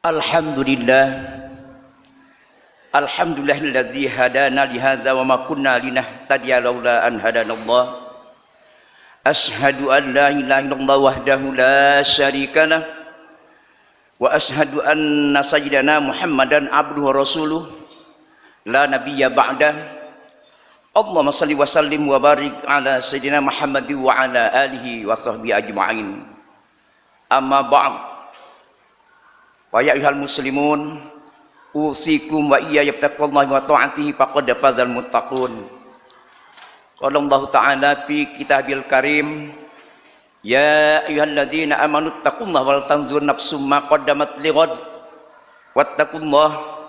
Alhamdulillah, alhamdulillahilladzi hadana li hadza wa ma kunna linahtadiya laula an hadanallah. Asyhadu an la ilaha illallah wahdahu la syarikalah wa asyhadu anna sayyidana Muhammadan abduhu wa rasuluh la nabiyya ba'dah. Allahumma shalli wa sallim wa barik ala sayyidina Muhammad wa ala alihi wa sahbihi ajma'in. Amma ba'd. Wa ya ayyuhal muslimun, usikum wa iyaya bittaqwallahi wa ta'atihi faqad fazal muttaqun. Qala Allah Ta'ala fi kitabil karim, ya ayyuhalladzina amanu taqullaha wal tanzur nafsum ma qaddamat lighad wattaqullaha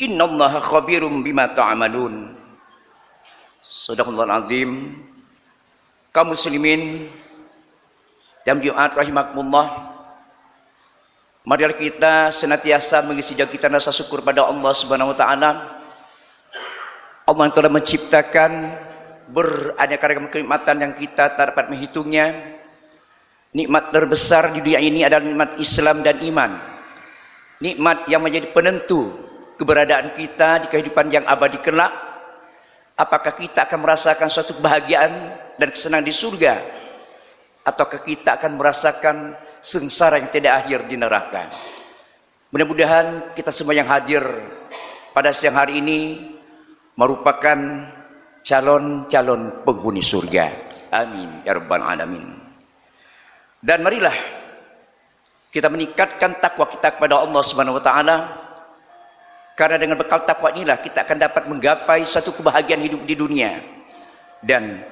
innallaha khabirum bima ta'malun. Shadaqallahul azim. Kaum muslimin dan jemaat rahimakumullah, marilah kita senantiasa mengisi jauh kita rasa syukur pada Allah Subhanahu wa taala. Allah yang telah menciptakan beraneka ragam kenikmatan yang kita tak dapat menghitungnya. Nikmat terbesar di dunia ini adalah nikmat Islam dan iman. Nikmat yang menjadi penentu keberadaan kita di kehidupan yang abadi kelak. Apakah kita akan merasakan suatu kebahagiaan dan kesenangan di surga, ataukah kita akan merasakan sengsara yang tidak akhir di neraka. Mudah-mudahan kita semua yang hadir pada siang hari ini merupakan calon-calon penghuni surga. Amin ya rabbal alamin. Dan marilah kita meningkatkan takwa kita kepada Allah Subhanahu wa taala, karena dengan bekal takwa inilah kita akan dapat menggapai satu kebahagiaan hidup di dunia dan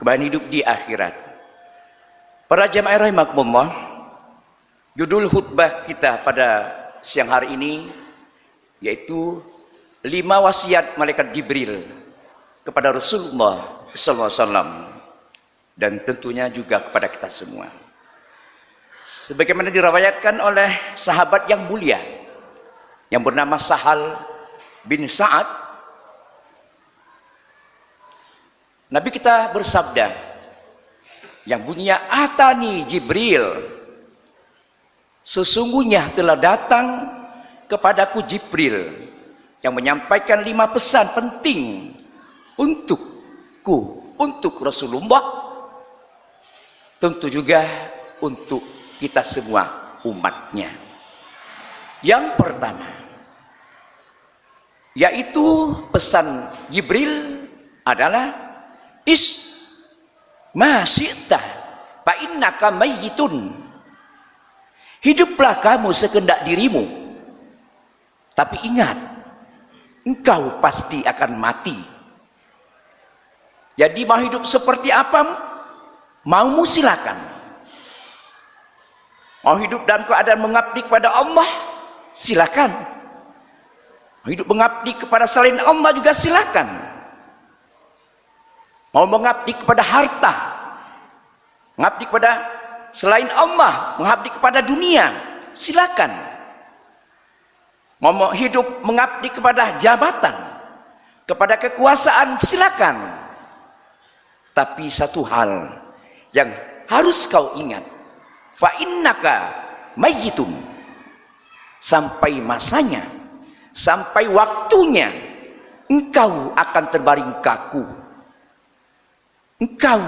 kebahagiaan hidup di akhirat. Para jamaah rahimakumullah, judul khutbah kita pada siang hari ini yaitu 5 wasiat malaikat Jibril kepada Rasulullah SAW dan tentunya juga kepada kita semua. Sebagaimana diriwayatkan oleh sahabat yang mulia yang bernama Sahal bin Sa'ad, Nabi kita bersabda yang bunyinya, atani Jibril, sesungguhnya telah datang kepadaku Jibril yang menyampaikan 5 pesan penting untukku, untuk Rasulullah, tentu juga untuk kita semua umatnya. Yang pertama yaitu pesan Jibril adalah ma syi'ta fa innaka mayyitun. Hiduplah kamu sekehendak dirimu, tapi ingat, engkau pasti akan mati. Jadi mau hidup seperti apa maumu silakan. Mau hidup dalam keadaan mengabdi kepada Allah, silakan. Mau hidup mengabdi kepada selain Allah juga silakan. Mau mengabdi kepada harta, mengabdi kepada selain Allah, mengabdi kepada dunia, silakan. Mau hidup mengabdi kepada jabatan, kepada kekuasaan, silakan. Tapi satu hal yang harus kau ingat, fa innaka mayyitun. Sampai masanya, sampai waktunya, engkau akan terbaring kaku. Engkau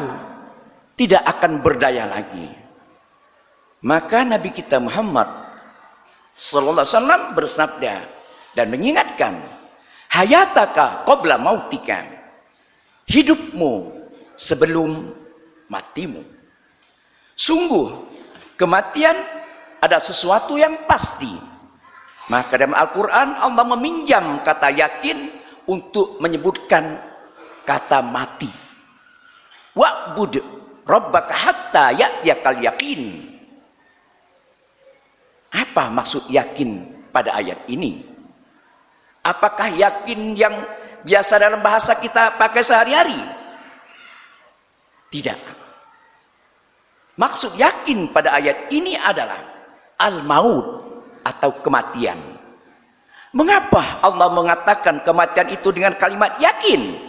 tidak akan berdaya lagi. Maka Nabi kita Muhammad sallallahu alaihi wasallam bersabda dan mengingatkan, hayataka qabla mautika, hidupmu sebelum matimu. Sungguh kematian ada sesuatu yang pasti. Maka dalam Al-Quran Allah meminjam kata yakin untuk menyebutkan kata mati. Wa'bud rabbaka hatta ya'tiyakal yaqin. Apa maksud yakin pada ayat ini? Apakah yakin yang biasa dalam bahasa kita pakai sehari-hari? Tidak. Maksud yakin pada ayat ini adalah al-maut atau kematian. Mengapa Allah mengatakan kematian itu dengan kalimat yakin?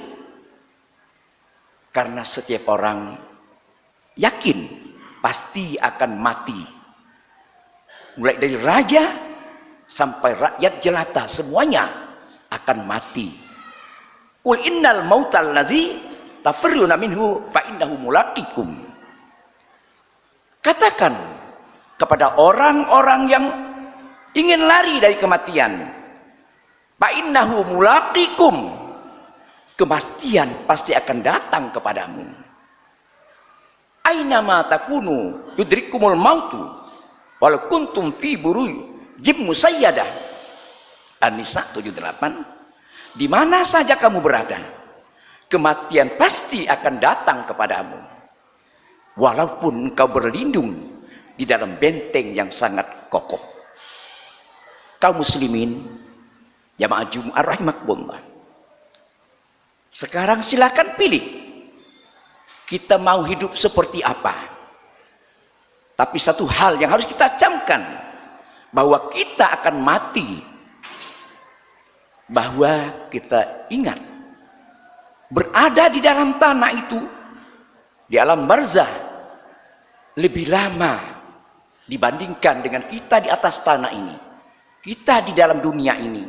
Karena setiap orang yakin pasti akan mati. Mulai dari raja sampai rakyat jelata semuanya akan mati. Qul innal mautal ladzi tafirruna minhu fa innahu mulaqikum. Katakan kepada orang-orang yang ingin lari dari kematian, fa innahu mulaqikum, kematian pasti akan datang kepadamu. Aina ma takunu yudrikumul mautu walau kuntum fi burujim musayyadah. An-Nisa 78. Di mana saja kamu berada, kematian pasti akan datang kepadamu, walaupun engkau berlindung di dalam benteng yang sangat kokoh. Kaum muslimin jamaah Jumat rahimakumullah, sekarang silakan pilih, kita mau hidup seperti apa. Tapi satu hal yang harus kita camkan, bahwa kita akan mati, bahwa kita ingat berada di dalam tanah itu, di alam barzah, lebih lama dibandingkan dengan kita di atas tanah ini. Kita di dalam dunia ini,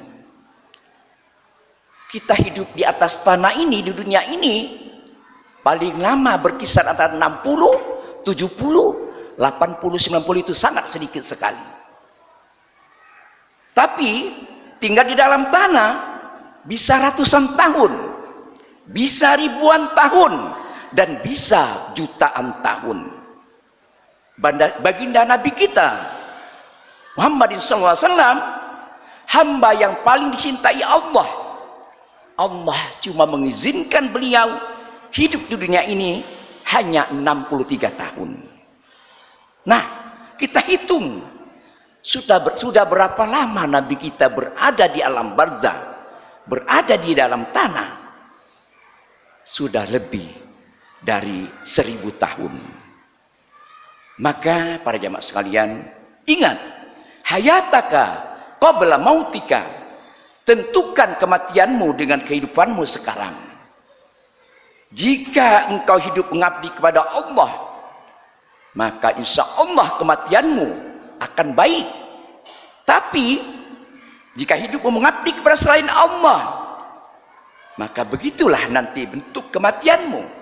kita hidup di atas tanah ini, di dunia ini paling lama berkisar antara 60, 70, 80, 90, itu sangat sedikit sekali. Tapi tinggal di dalam tanah bisa ratusan tahun, bisa ribuan tahun, dan bisa jutaan tahun. Baginda Nabi kita Muhammadin SAW, hamba yang paling dicintai Allah. Allah cuma mengizinkan beliau hidup di dunia ini hanya 63 tahun. Nah, kita hitung sudah berapa lama Nabi kita berada di alam barzah, berada di dalam tanah. Sudah lebih dari 1000 tahun. Maka para jamaah sekalian, ingat, hayataka qabla mautika, tentukan kematianmu dengan kehidupanmu sekarang. Jika engkau hidup mengabdi kepada Allah, maka insya Allah kematianmu akan baik. Tapi jika hidupmu mengabdi kepada selain Allah, maka begitulah nanti bentuk kematianmu.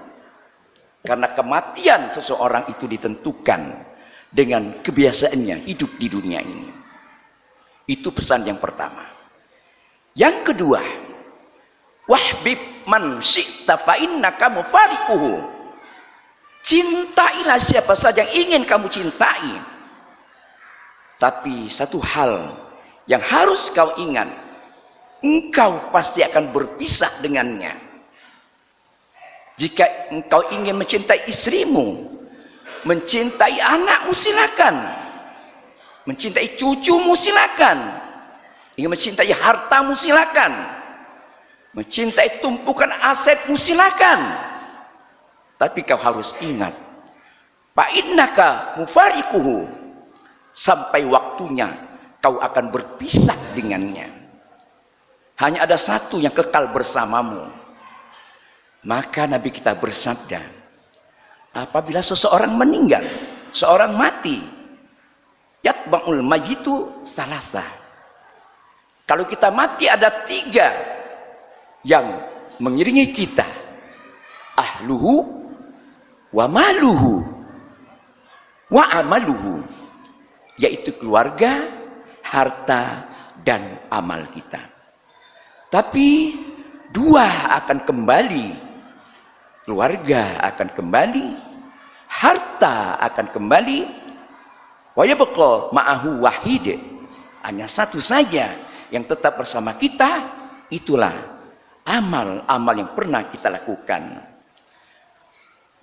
Karena kematian seseorang itu ditentukan dengan kebiasaannya hidup di dunia ini. Itu pesan yang pertama. Yang kedua, wahbib man syi'ta fa innaka mufariquhu. Cintailah siapa saja yang ingin kamu cintai. Tapi satu hal yang harus kau ingat, engkau pasti akan berpisah dengannya. Jika engkau ingin mencintai istrimu, mencintai anakmu silakan, mencintai cucumu silakan, ingin mencintai hartamu silakan, mencintai tumpukan asetmu silakan. Tapi kau harus ingat, fa innaka mufariquhu, sampai waktunya kau akan berpisah dengannya. Hanya ada satu yang kekal bersamamu. Maka Nabi kita bersabda, apabila seseorang meninggal, seorang mati, yatba'ul mayyitu salasa. Kalau kita mati ada 3 yang mengiringi kita, ahluhu wa maluhu wa amaluhu, yaitu keluarga, harta, dan amal kita. Tapi 2 akan kembali, keluarga akan kembali, harta akan kembali, wa yabqa ma'ahu wahid, hanya satu saja yang tetap bersama kita, itulah amal-amal yang pernah kita lakukan.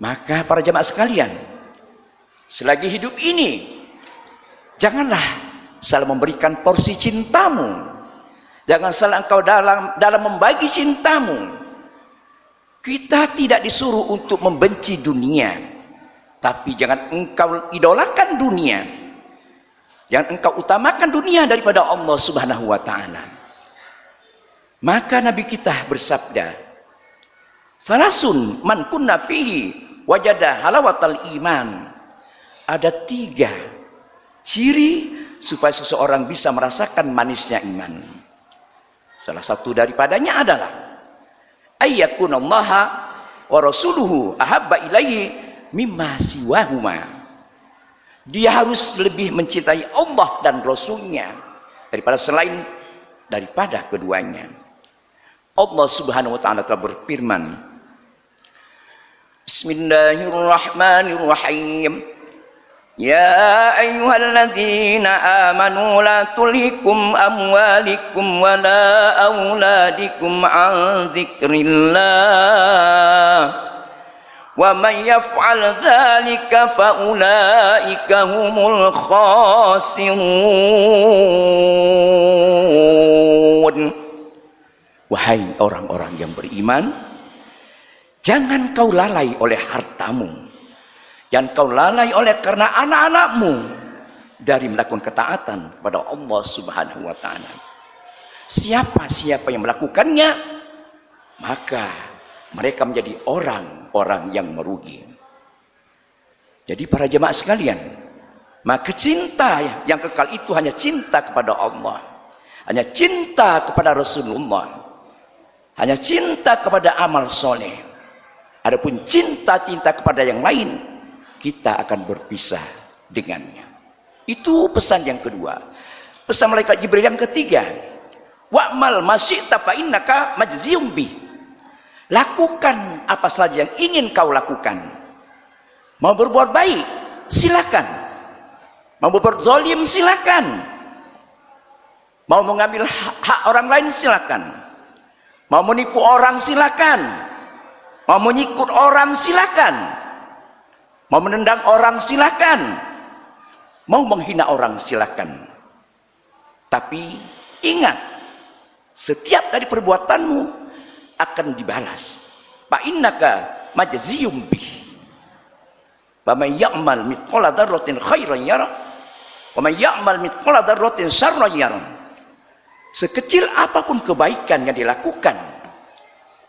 Maka para jamaah sekalian, selagi hidup ini, janganlah salah memberikan porsi cintamu. Jangan salah engkau dalam membagi cintamu. Kita tidak disuruh untuk membenci dunia, tapi jangan engkau idolakan dunia. Jangan engkau utamakan dunia daripada Allah Subhanahu wa ta'ala. Maka Nabi kita bersabda, salasun man kunna fihi wajada halawatal iman. Ada 3 ciri supaya seseorang bisa merasakan manisnya iman. Salah satu daripadanya adalah ayyakunallaha wa rasuluhu ahabba ilaihi mimma siwahuma. Dia harus lebih mencintai Allah dan Rasulnya daripada selain daripada keduanya. Allah Subhanahu wa ta'ala telah berfirman, Bismillahirrahmanirrahim. Ya ayyuhalladzina amanu la tulhikum amwalikum wa la auladikum an dzikrillah. Wa man yaf'al dzalika fa ulaika humul khasirun. Wahai orang-orang yang beriman, jangan kau lalai oleh hartamu, jangan kau lalai oleh karena anak-anakmu dari melakukan ketaatan kepada Allah Subhanahu wa ta'ala. Siapa yang melakukannya, maka mereka menjadi orang-orang yang merugi. Jadi para jemaah sekalian, maka cinta yang kekal itu hanya cinta kepada Allah, hanya cinta kepada Rasulullah, hanya cinta kepada amal soleh. Adapun cinta-cinta kepada yang lain, kita akan berpisah dengannya. Itu pesan yang kedua. Pesan malaikat Jibril yang ketiga, wa'mal masyi'ta fa innaka majziyum bih. Lakukan apa saja yang ingin kau lakukan. Mau berbuat baik, silakan. Mau berbuat zalim, silakan. Mau mengambil hak orang lain, silakan. Mau menipu orang, silakan. Mau menyikut orang, silakan. Mau menendang orang, silakan. Mau menghina orang, silakan. Tapi ingat, setiap dari perbuatanmu akan dibalas. Fa innaka majziyum bih. Wa man ya'mal mithqala dzarratin khairan yarah wa man ya'mal mithqala dzarratin syarran yarah. Sekecil apapun kebaikan yang dilakukan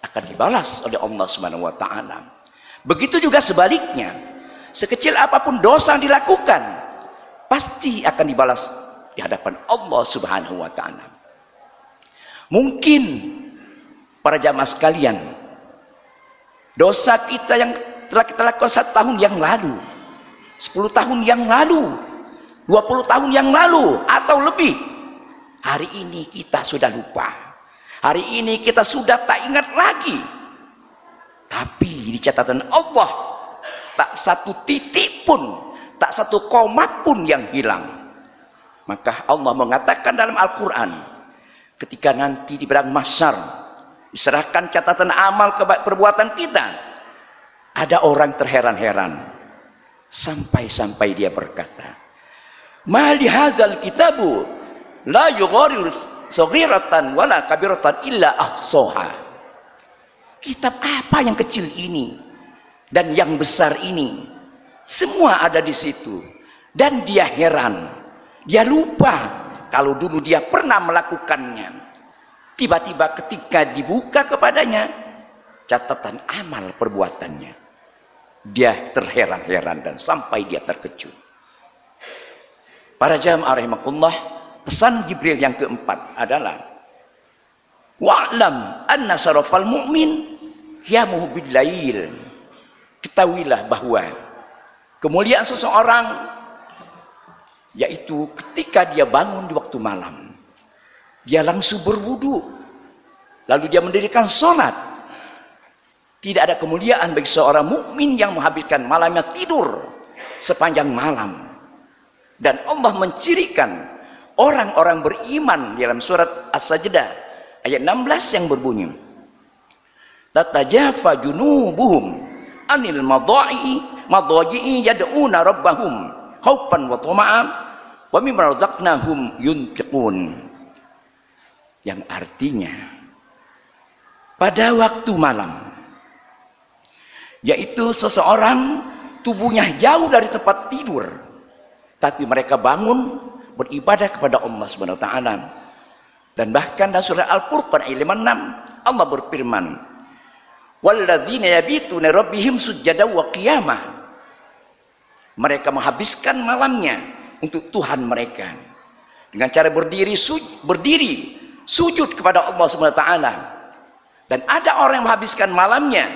akan dibalas oleh Allah Subhanahu wa ta'ala. Begitu juga sebaliknya, sekecil apapun dosa yang dilakukan pasti akan dibalas di hadapan Allah Subhanahu wa ta'ala. Mungkin para jamaah sekalian, dosa kita yang telah kita lakukan 1 tahun yang lalu, 10 tahun yang lalu, 20 tahun yang lalu atau lebih, hari ini kita sudah lupa, hari ini kita sudah tak ingat lagi. Tapi di catatan Allah tak satu titik pun, tak satu koma pun yang hilang. Maka Allah mengatakan dalam Al-Quran, ketika nanti di padang mahsyar diserahkan catatan amal perbuatan kita, ada orang terheran-heran sampai dia berkata, ma li hadzal kitabu la yughadiru saghiratan wala kabiratan illa ahsaha. Kitab apa yang kecil ini dan yang besar ini, semua ada di situ. Dan dia heran, dia lupa kalau dulu dia pernah melakukannya. Tiba-tiba ketika dibuka kepadanya catatan amal perbuatannya, dia terheran-heran dan sampai dia terkejut. Para jamaah rahimakumullah, pesan Jibril yang keempat adalah wa'lam anna sarafal mu'min yamuhu bil lail. Ketahuilah bahwa kemuliaan seseorang yaitu ketika dia bangun di waktu malam, dia langsung berwudu, lalu dia mendirikan sholat. Tidak ada kemuliaan bagi seorang mukmin yang menghabiskan malamnya tidur sepanjang malam. Dan Allah mencirikan orang-orang beriman dalam surat As-Sajdah ayat 16 yang berbunyi, tatajafa junubuhum anil madhaji'i yad'una rabbahum khaufan wa tama'a wa mimma razaqnahum yunfiqun. Yang artinya pada waktu malam, yaitu seseorang tubuhnya jauh dari tempat tidur, tapi mereka bangun beribadah kepada Allah Subhanahu wa ta'ala. Dan bahkan dalam surah Al-Furqan ayat 56 Allah berfirman, walladzina yabituna rabbihim sujada wa qiyamah. Mereka menghabiskan malamnya untuk Tuhan mereka, dengan cara berdiri sujud kepada Allah Subhanahu wa taala. Dan ada orang yang menghabiskan malamnya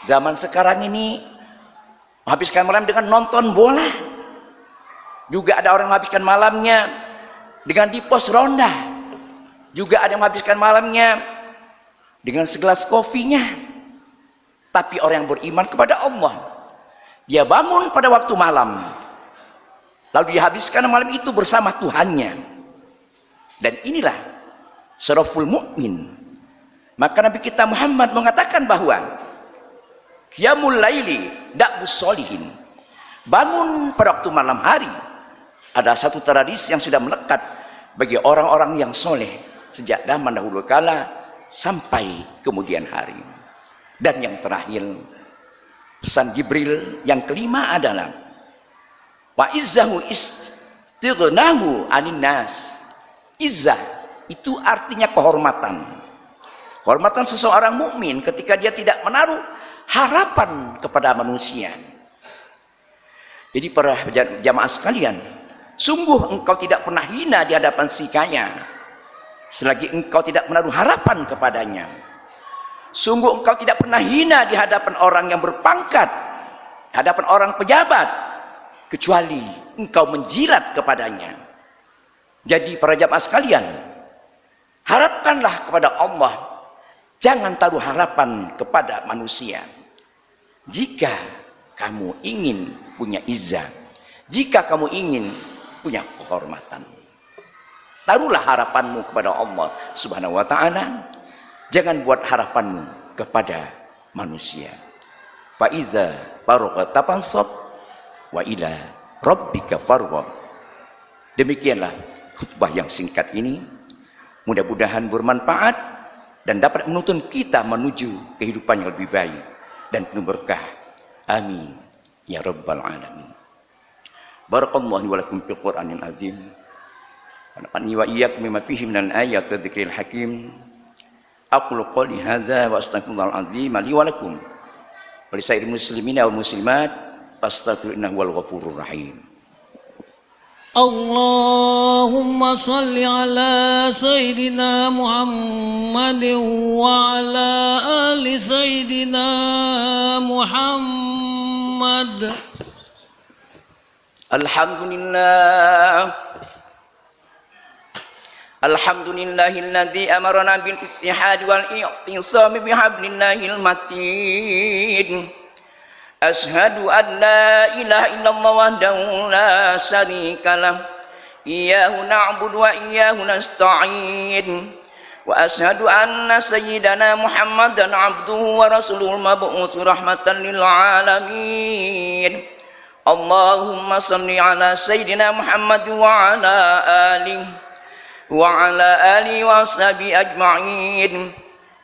zaman sekarang ini, menghabiskan malam dengan nonton bola. Juga ada orang yang menghabiskan malamnya dengan di pos ronda. Juga ada yang menghabiskan malamnya dengan segelas kopinya. Tapi orang yang beriman kepada Allah, dia bangun pada waktu malam, lalu dihabiskan malam itu bersama Tuhannya. Dan inilah syaraful mukmin. Maka Nabi kita Muhammad mengatakan bahwa qiyamul laili da'bus sholihin, bangun pada waktu malam hari ada satu tradisi yang sudah melekat bagi orang-orang yang soleh sejak zaman dahulu kala sampai kemudian hari. Dan yang terakhir, pesan Jibril yang kelima adalah wa izzahu istighnahu anin nas. Izzah itu artinya kehormatan. Kehormatan seseorang mukmin ketika dia tidak menaruh harapan kepada manusia. Jadi para jamaah sekalian, sungguh engkau tidak pernah hina di hadapan si kaya selagi engkau tidak menaruh harapan kepadanya. Sungguh engkau tidak pernah hina di hadapan orang yang berpangkat, di hadapan orang pejabat, kecuali engkau menjilat kepadanya. Jadi para jamaah sekalian, harapkanlah kepada Allah, jangan taruh harapan kepada manusia. Jika kamu ingin punya izzah, jika kamu ingin punya kehormatan, taruhlah harapanmu kepada Allah Subhanahu wa taala. Jangan buat harapanmu kepada manusia. Fa iza faragta fansab wa ila rabbika farghab. Demikianlah khutbah yang singkat ini, mudah-mudahan bermanfaat dan dapat menuntun kita menuju kehidupan yang lebih baik dan penuh berkah. Amin ya rabbal alamin. Barakallahu wa lakum fil Qur'anil azim. Wa nafa'ani wa iyyakum bima fihi minal ayati wa dzikril hakim. Aqulu qouli hadza wa astaghfirullahal azim li wa lakum wa lisairil muslimina wal muslimat fastaghfiruhu innahu huwal ghafurur rahim. Allahumma salli ala Sayyidina Muhammad wa ala ali Sayyidina Muhammad. Alhamdulillah, alhamdulillahilladzi amarna bil ittihad wal i'tisam bihablillahil matin. Ashhadu an la ilaha illallah wahdahu la syarika lah, iyyahu na'budu wa iyyahu nasta'in. Wa ashhadu anna sayyidana Muhammadan abduhu wa rasuluhu mab'utsu rahmatan lil alamin. Allahumma shalli ala sayyidina Muhammad wa ala alihi wa sahbihi ajma'in.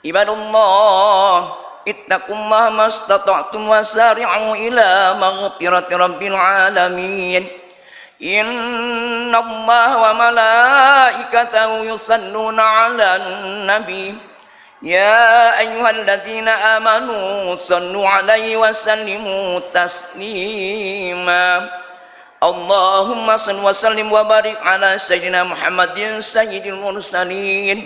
Ibadallah, ittaqullaha mastata'tum wasari'u ila maghfirati rabbil alamin. Innallaha wa malaikatahu yusalluna 'alan nabi. Ya ayyuhalladzina amanu sallu 'alaihi wa sallimu taslima. Allahumma salli wa sallim wa barik ala sayyidina Muhammadin sayyidil mursalin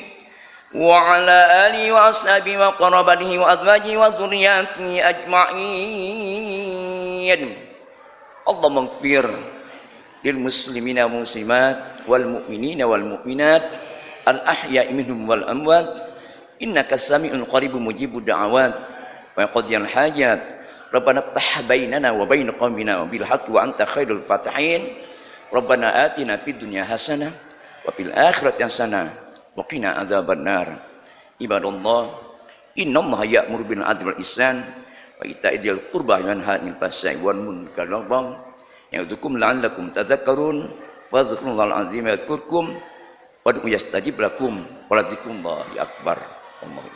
wa ala alihi wa ashabihi wa qarabatihi wa azwajihi wa dzurriyyatihi ajma'in. Allahumma ighfir lil muslimina wal muslimat wal mu'minina wal mu'minat al ahya'i minhum wal amwat innaka sami'un qaribun mujibud da'awat wa qadiyal hajat. Rabbana iftah bainana wa bain qaumina bil haqqi wa anta khairul fatihin. Rabbana atina fid dunya hasanah wa fil akhirati hasanah wa qina adzabannar. Ibadallah, innallaha ya'muru bil 'adli wal ihsan wa ita'i dzil qurba wa yanha 'anil fahsya'i wal munkari wal baghi ya'idzukum la'allakum tadhakkarun. Fadhkurullahal azim yadhkurkum wad'u yastajib lakum wa la dzikrullahi akbar. Allahumma